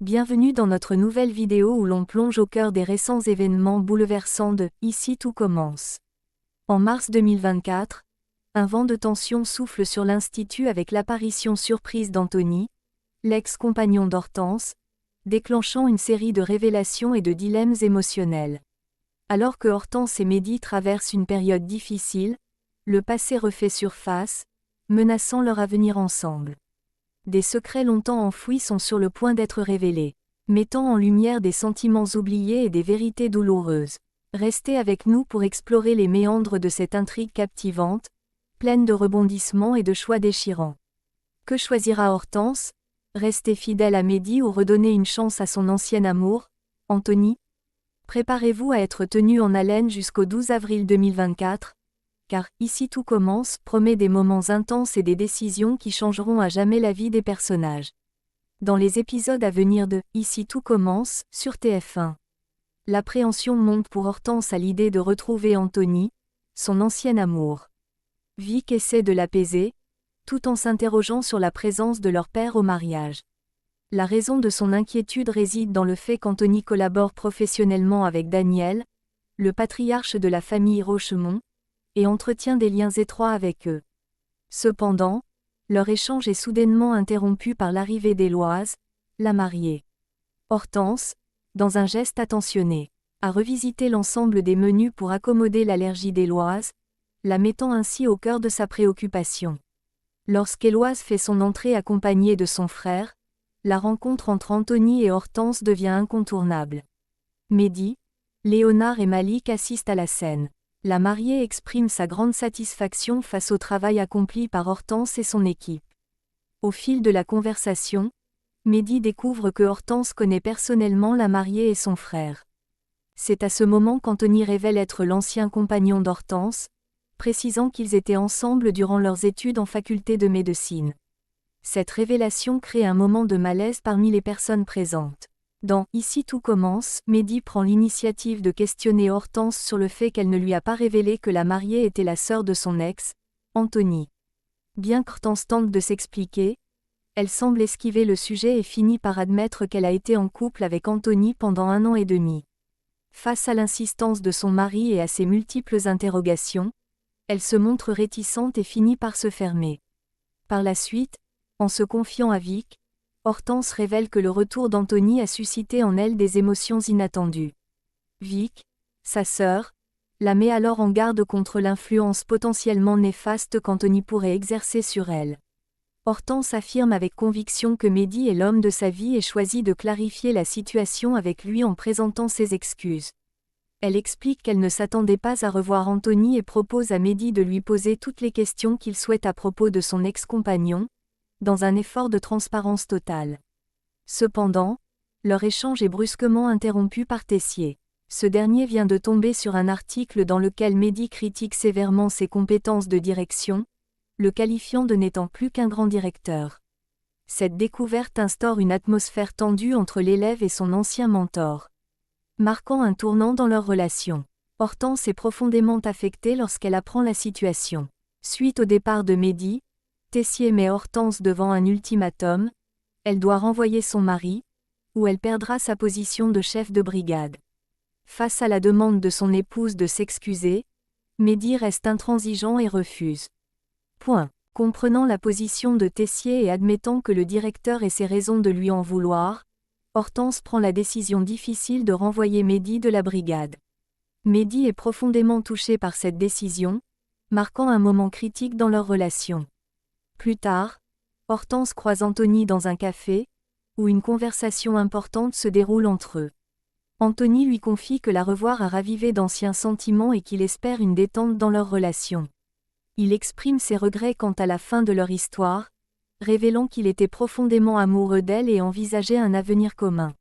Bienvenue dans notre nouvelle vidéo où l'on plonge au cœur des récents événements bouleversants de « Ici tout commence ». En mars 2024, un vent de tension souffle sur l'Institut avec l'apparition surprise d'Anthony, l'ex-compagnon d'Hortense, déclenchant une série de révélations et de dilemmes émotionnels. Alors que Hortense et Mehdi traversent une période difficile, le passé refait surface, menaçant leur avenir ensemble. Des secrets longtemps enfouis sont sur le point d'être révélés, mettant en lumière des sentiments oubliés et des vérités douloureuses. Restez avec nous pour explorer les méandres de cette intrigue captivante, pleine de rebondissements et de choix déchirants. Que choisira Hortense? Rester fidèle à Mehdi ou redonner une chance à son ancien amour, Anthony? Préparez-vous à être tenu en haleine jusqu'au 12 avril 2024, car « Ici tout commence » promet des moments intenses et des décisions qui changeront à jamais la vie des personnages. Dans les épisodes à venir de « Ici tout commence » sur TF1, l'appréhension monte pour Hortense à l'idée de retrouver Anthony, son ancien amour. Vic essaie de l'apaiser, tout en s'interrogeant sur la présence de leur père au mariage. La raison de son inquiétude réside dans le fait qu'Anthony collabore professionnellement avec Daniel, le patriarche de la famille Rochemont, et entretient des liens étroits avec eux. Cependant, leur échange est soudainement interrompu par l'arrivée d'Éloise, la mariée. Hortense, dans un geste attentionné, a revisité l'ensemble des menus pour accommoder l'allergie d'Éloise, la mettant ainsi au cœur de sa préoccupation. Lorsqu'Éloise fait son entrée accompagnée de son frère, la rencontre entre Anthony et Hortense devient incontournable. Mehdi, Léonard et Malik assistent à la scène. La mariée exprime sa grande satisfaction face au travail accompli par Hortense et son équipe. Au fil de la conversation, Mehdi découvre que Hortense connaît personnellement la mariée et son frère. C'est à ce moment qu'Anthony révèle être l'ancien compagnon d'Hortense, précisant qu'ils étaient ensemble durant leurs études en faculté de médecine. Cette révélation crée un moment de malaise parmi les personnes présentes. Dans « Ici tout commence », Mehdi prend l'initiative de questionner Hortense sur le fait qu'elle ne lui a pas révélé que la mariée était la sœur de son ex, Anthony. Bien qu'Hortense tente de s'expliquer, elle semble esquiver le sujet et finit par admettre qu'elle a été en couple avec Anthony pendant 1 an et demi. Face à l'insistance de son mari et à ses multiples interrogations, elle se montre réticente et finit par se fermer. Par la suite, en se confiant à Vic, Hortense révèle que le retour d'Anthony a suscité en elle des émotions inattendues. Vic, sa sœur, la met alors en garde contre l'influence potentiellement néfaste qu'Anthony pourrait exercer sur elle. Hortense affirme avec conviction que Mehdi est l'homme de sa vie et choisit de clarifier la situation avec lui en présentant ses excuses. Elle explique qu'elle ne s'attendait pas à revoir Anthony et propose à Mehdi de lui poser toutes les questions qu'il souhaite à propos de son ex-compagnon, dans un effort de transparence totale. Cependant, leur échange est brusquement interrompu par Tessier. Ce dernier vient de tomber sur un article dans lequel Mehdi critique sévèrement ses compétences de direction, le qualifiant de n'étant plus qu'un grand directeur. Cette découverte instaure une atmosphère tendue entre l'élève et son ancien mentor, marquant un tournant dans leur relation. Hortense est profondément affectée lorsqu'elle apprend la situation. Suite au départ de Mehdi, Tessier met Hortense devant un ultimatum, elle doit renvoyer son mari, ou elle perdra sa position de chef de brigade. Face à la demande de son épouse de s'excuser, Mehdi reste intransigeant et refuse. Comprenant la position de Tessier et admettant que le directeur ait ses raisons de lui en vouloir, Hortense prend la décision difficile de renvoyer Mehdi de la brigade. Mehdi est profondément touché par cette décision, marquant un moment critique dans leur relation. Plus tard, Hortense croise Anthony dans un café, où une conversation importante se déroule entre eux. Anthony lui confie que la revoir a ravivé d'anciens sentiments et qu'il espère une détente dans leur relation. Il exprime ses regrets quant à la fin de leur histoire, révélant qu'il était profondément amoureux d'elle et envisageait un avenir commun.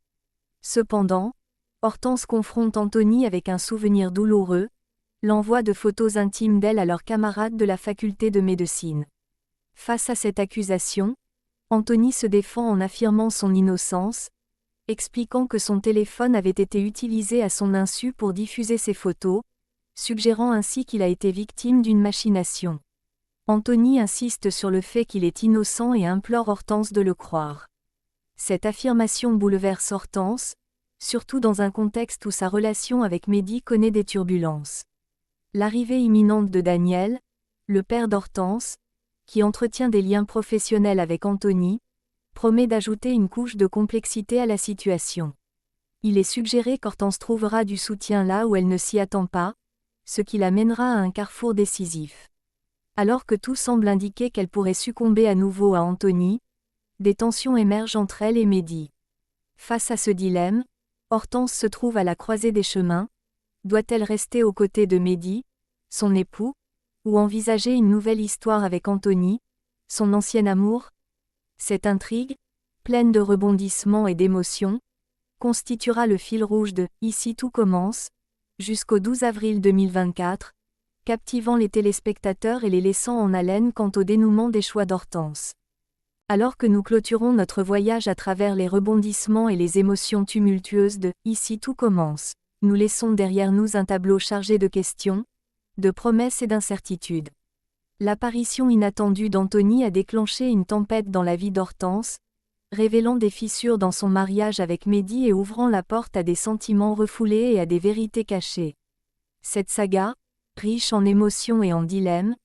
Cependant, Hortense confronte Anthony avec un souvenir douloureux, l'envoi de photos intimes d'elle à leurs camarades de la faculté de médecine. Face à cette accusation, Anthony se défend en affirmant son innocence, expliquant que son téléphone avait été utilisé à son insu pour diffuser ces photos, suggérant ainsi qu'il a été victime d'une machination. Anthony insiste sur le fait qu'il est innocent et implore Hortense de le croire. Cette affirmation bouleverse Hortense, surtout dans un contexte où sa relation avec Mehdi connaît des turbulences. L'arrivée imminente de Daniel, le père d'Hortense, qui entretient des liens professionnels avec Anthony, promet d'ajouter une couche de complexité à la situation. Il est suggéré qu'Hortense trouvera du soutien là où elle ne s'y attend pas, ce qui la mènera à un carrefour décisif. Alors que tout semble indiquer qu'elle pourrait succomber à nouveau à Anthony, des tensions émergent entre elle et Mehdi. Face à ce dilemme, Hortense se trouve à la croisée des chemins. Doit-elle rester aux côtés de Mehdi, son époux, ou envisager une nouvelle histoire avec Anthony, son ancien amour? Cette intrigue, pleine de rebondissements et d'émotions, constituera le fil rouge de « Ici tout commence » jusqu'au 12 avril 2024, captivant les téléspectateurs et les laissant en haleine quant au dénouement des choix d'Hortense. Alors que nous clôturons notre voyage à travers les rebondissements et les émotions tumultueuses de « Ici tout commence », nous laissons derrière nous un tableau chargé de questions, de promesses et d'incertitudes. L'apparition inattendue d'Anthony a déclenché une tempête dans la vie d'Hortense, révélant des fissures dans son mariage avec Mehdi et ouvrant la porte à des sentiments refoulés et à des vérités cachées. Cette saga, riche en émotions et en dilemmes,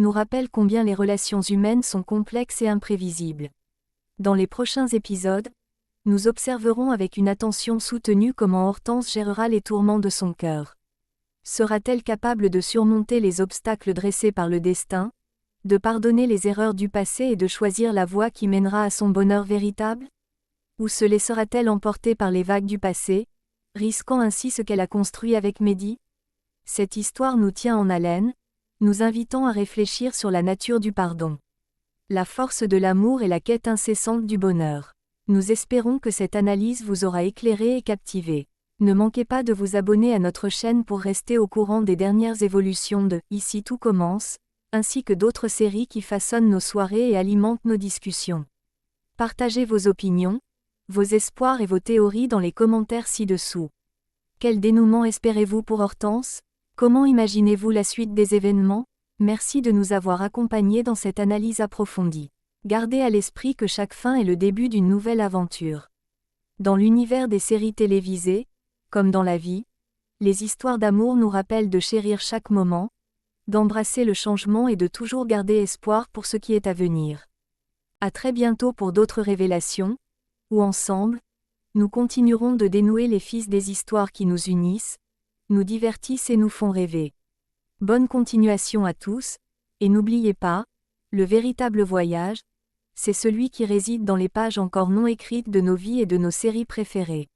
nous rappelle combien les relations humaines sont complexes et imprévisibles. Dans les prochains épisodes, nous observerons avec une attention soutenue comment Hortense gérera les tourments de son cœur. Sera-t-elle capable de surmonter les obstacles dressés par le destin, de pardonner les erreurs du passé et de choisir la voie qui mènera à son bonheur véritable? Ou se laissera-t-elle emporter par les vagues du passé, risquant ainsi ce qu'elle a construit avec Mehdi? Cette histoire nous tient en haleine, nous invitant à réfléchir sur la nature du pardon, la force de l'amour et la quête incessante du bonheur. Nous espérons que cette analyse vous aura éclairé et captivé. Ne manquez pas de vous abonner à notre chaîne pour rester au courant des dernières évolutions de « Ici tout commence », ainsi que d'autres séries qui façonnent nos soirées et alimentent nos discussions. Partagez vos opinions, vos espoirs et vos théories dans les commentaires ci-dessous. Quel dénouement espérez-vous pour Hortense? Comment imaginez-vous la suite des événements? Merci de nous avoir accompagnés dans cette analyse approfondie. Gardez à l'esprit que chaque fin est le début d'une nouvelle aventure. Dans l'univers des séries télévisées, comme dans la vie, les histoires d'amour nous rappellent de chérir chaque moment, d'embrasser le changement et de toujours garder espoir pour ce qui est à venir. À très bientôt pour d'autres révélations, où ensemble, nous continuerons de dénouer les fils des histoires qui nous unissent, nous divertissent et nous font rêver. Bonne continuation à tous, et n'oubliez pas, le véritable voyage, c'est celui qui réside dans les pages encore non écrites de nos vies et de nos séries préférées.